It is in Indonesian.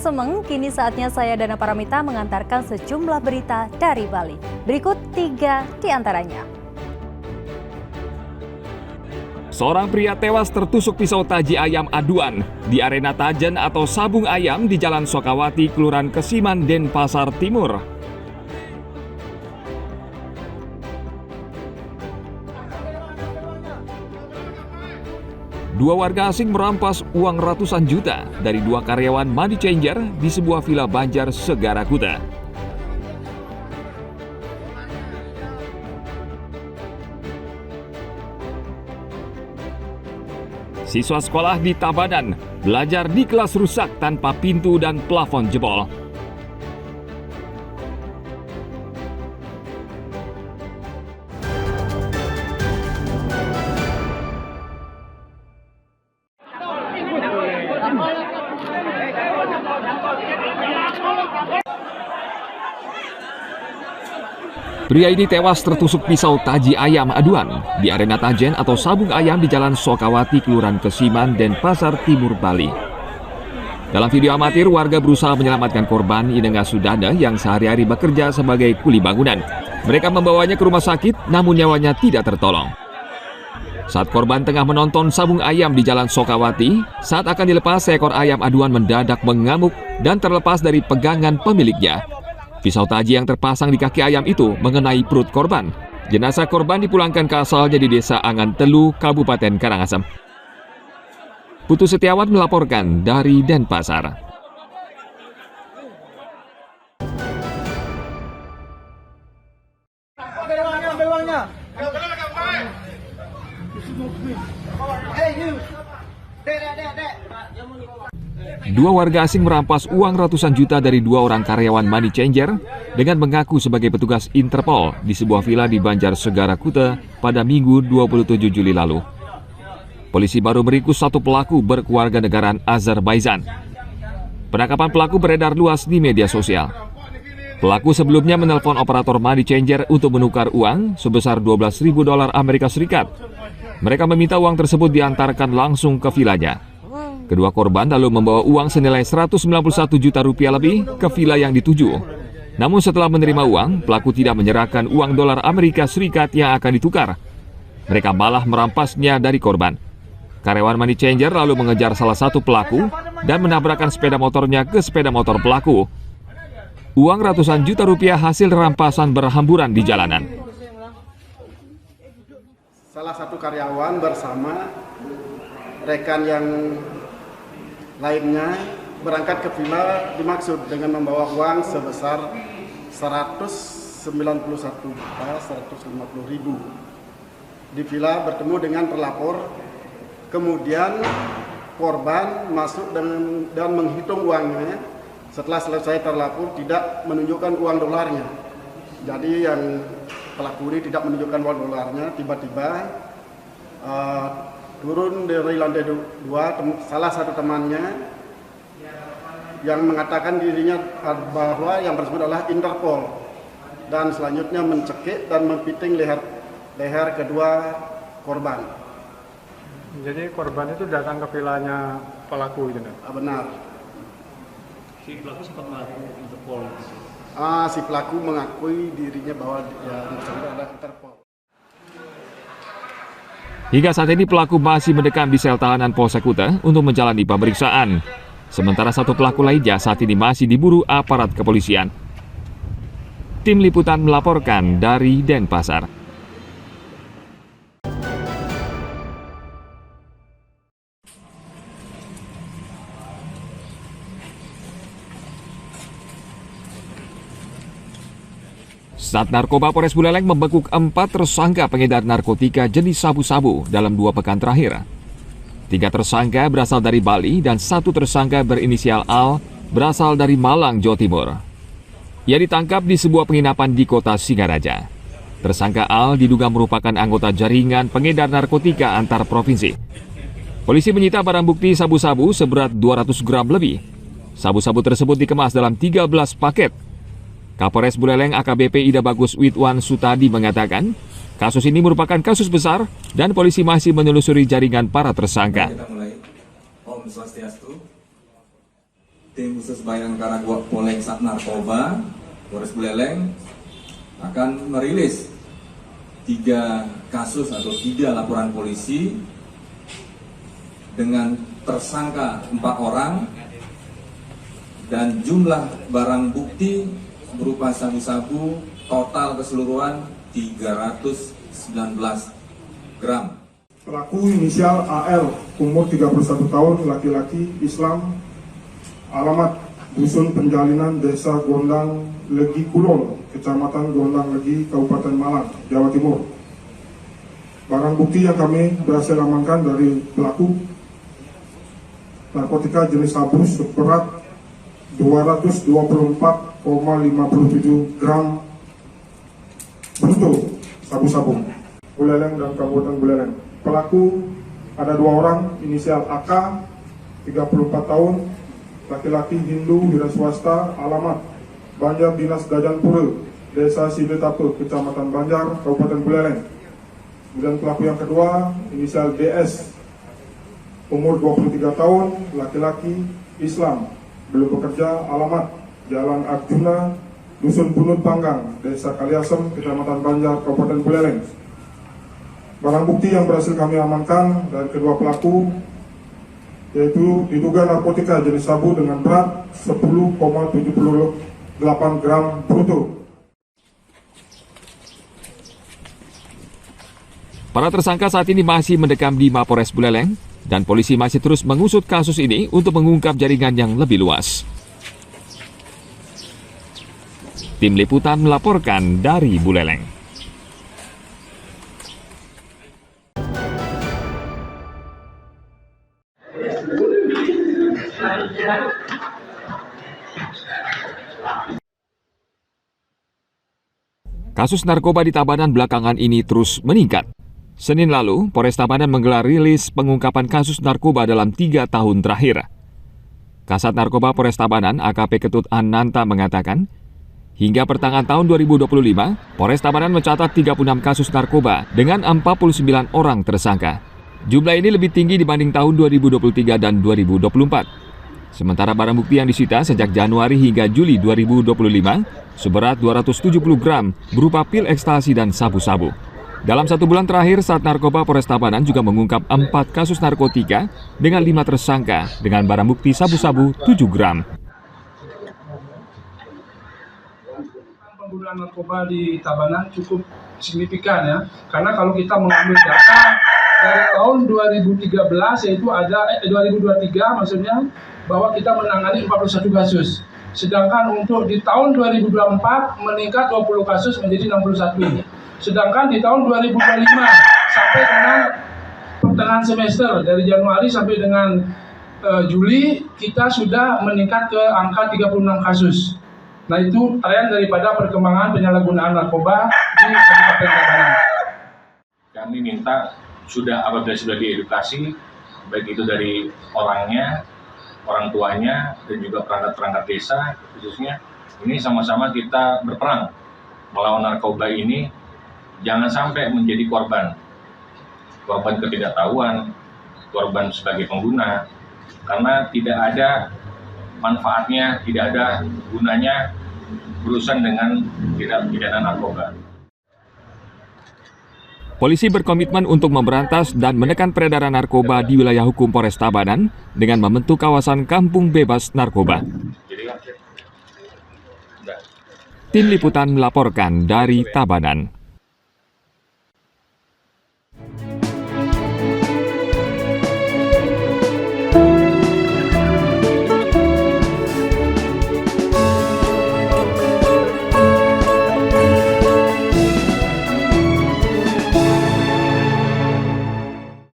Semeng, kini saatnya saya Dana Paramita mengantarkan sejumlah berita dari Bali. Berikut 3 di antaranya. Seorang pria tewas tertusuk pisau taji ayam aduan di arena tajen atau sabung ayam di Jalan Sokawati, Kelurahan Kesiman, Denpasar Timur. Dua warga asing merampas uang ratusan juta dari 2 karyawan money changer di sebuah villa Banjar, Segara Kuta. Siswa sekolah di Tabanan belajar di kelas rusak tanpa pintu dan plafon jebol. Pria ini tewas tertusuk pisau taji ayam aduan di arena tajen atau sabung ayam di Jalan Sokawati, Kelurahan Kesiman, Denpasar Timur, Bali. Dalam video amatir, warga berusaha menyelamatkan korban Inenga Sudana yang sehari-hari bekerja sebagai kuli bangunan. Mereka membawanya ke rumah sakit, namun nyawanya tidak tertolong. Saat korban tengah menonton sabung ayam di Jalan Sokawati, saat akan dilepas, seekor ayam aduan mendadak mengamuk dan terlepas dari pegangan pemiliknya. Pisau taji yang terpasang di kaki ayam itu mengenai perut korban. Jenazah korban dipulangkan ke asalnya di Desa Angan Telu, Kabupaten Karangasem. Putu Setiawan melaporkan dari Denpasar. Dua warga asing merampas uang ratusan juta dari 2 orang karyawan money changer dengan mengaku sebagai petugas Interpol di sebuah villa di Banjar, Segara Kuta pada Minggu 27 Juli lalu. Polisi baru meringkus 1 pelaku berkewarganegaraan Azerbaijan. Penangkapan pelaku beredar luas di media sosial. Pelaku sebelumnya menelpon operator money changer untuk menukar uang sebesar $12.000 Amerika Serikat. Mereka meminta uang tersebut diantarkan langsung ke villanya. Kedua korban lalu membawa uang senilai 191 juta rupiah lebih ke villa yang dituju. Namun setelah menerima uang, pelaku tidak menyerahkan uang dolar Amerika Serikat yang akan ditukar. Mereka malah merampasnya dari korban. Karyawan money changer lalu mengejar salah satu pelaku dan menabrakkan sepeda motornya ke sepeda motor pelaku. Uang ratusan juta rupiah hasil rampasan berhamburan di jalanan. Salah satu karyawan bersama rekan yang lainnya berangkat ke villa dimaksud dengan membawa uang sebesar 151.150.000. Di villa bertemu dengan pelapor, kemudian korban masuk dan menghitung uangnya. Setelah selesai terlapor tidak menunjukkan uang dolarnya. Jadi yang pelaku ini tidak menunjukkan uang dolarnya, tiba-tiba turun dari lantai 2, salah satu temannya yang mengatakan dirinya bahwa yang tersebut adalah Interpol, dan selanjutnya mencekik dan mempiting leher kedua korban. Jadi korban itu datang ke villanya pelaku itu? Benar. Si pelaku sempat mengaku Interpol. Si pelaku mengakui dirinya bahwa yang tersebut adalah Interpol. Hingga saat ini pelaku masih mendekam di sel tahanan Polsek Kuta untuk menjalani pemeriksaan. Sementara 1 pelaku lainnya saat ini masih diburu aparat kepolisian. Tim Liputan melaporkan dari Denpasar. Sat Narkoba Polres Buleleng membekuk 4 tersangka pengedar narkotika jenis sabu-sabu dalam 2 pekan terakhir. 3 tersangka berasal dari Bali dan 1 tersangka berinisial Al berasal dari Malang, Jawa Timur. Ia ditangkap di sebuah penginapan di kota Singaraja. Tersangka Al diduga merupakan anggota jaringan pengedar narkotika antar provinsi. Polisi menyita barang bukti sabu-sabu seberat 200 gram lebih. Sabu-sabu tersebut dikemas dalam 13 paket. Kapolres Buleleng AKBP Ida Bagus Witwan Sutadi mengatakan, kasus ini merupakan kasus besar dan polisi masih menelusuri jaringan para tersangka. Tim khusus Bayangkara Polres Narkoba Polres Buleleng akan merilis 3 kasus atau 3 laporan polisi dengan tersangka 4 orang dan jumlah barang bukti berupa sabu-sabu total keseluruhan 319 gram. Pelaku inisial AL, umur 31 tahun, laki-laki, Islam, alamat Dusun Penjalinan, Desa Gondang Legi Kulon, Kecamatan Gondang Legi, Kabupaten Malang, Jawa Timur. Barang bukti yang kami berhasil amankan dari pelaku narkotika jenis sabu seberat 224,57 gram bruto sabu-sabu, Buleleng dan Kabupaten Buleleng. Pelaku ada 2 orang, inisial AK, 34 tahun, laki-laki, Hindu, wira swasta, alamat Banjar Dinas Gajanpura, Desa Sidetape, Kecamatan Banjar, Kabupaten Buleleng. Kemudian pelaku yang kedua, inisial DS, umur 23 tahun, laki-laki, Islam, belum bekerja, alamat Jalan Arjuna, Dusun Bunut Panggang, Desa Kaliasem, Kecamatan Banjar, Kabupaten Buleleng. Barang bukti yang berhasil kami amankan dari kedua pelaku yaitu diduga narkotika jenis sabu dengan berat 10,78 gram bruto. Para tersangka saat ini masih mendekam di Mapores Buleleng dan polisi masih terus mengusut kasus ini untuk mengungkap jaringan yang lebih luas. Tim Liputan melaporkan dari Buleleng. Kasus narkoba di Tabanan belakangan ini terus meningkat. Senin lalu, Polres Tabanan menggelar rilis pengungkapan kasus narkoba dalam 3 tahun terakhir. Kasat Narkoba Polres Tabanan, AKP Ketut Ananta mengatakan, hingga pertengahan tahun 2025, Polres Tabanan mencatat 36 kasus narkoba dengan 49 orang tersangka. Jumlah ini lebih tinggi dibanding tahun 2023 dan 2024. Sementara barang bukti yang disita sejak Januari hingga Juli 2025 seberat 270 gram berupa pil ekstasi dan sabu-sabu. Dalam 1 bulan terakhir, Sat Narkoba Polres Tabanan juga mengungkap 4 kasus narkotika dengan 5 tersangka dengan barang bukti sabu-sabu 7 gram. Penggunaan narkoba di Tabanan cukup signifikan ya, karena kalau kita mengambil data dari tahun 2013 yaitu ada 2023 maksudnya bahwa kita menangani 41 kasus. Sedangkan untuk di tahun 2024 meningkat 20 kasus menjadi 61. Sedangkan di tahun 2025 sampai dengan pertengahan semester dari Januari sampai dengan Juli kita sudah meningkat ke angka 36 kasus. Nah itu tren daripada perkembangan penyalahgunaan narkoba di Kabupaten Tabanan. Kami minta apabila sudah diedukasi, baik itu dari orangnya, orang tuanya, dan juga perangkat-perangkat desa khususnya, ini sama-sama kita berperang melawan narkoba ini. Jangan sampai menjadi korban ketidaktahuan, korban sebagai pengguna, karena tidak ada manfaatnya, tidak ada gunanya berurusan dengan tindak pidana narkoba. Polisi berkomitmen untuk memberantas dan menekan peredaran narkoba di wilayah hukum Polres Tabanan dengan membentuk kawasan kampung bebas narkoba. Tim Liputan melaporkan dari Tabanan.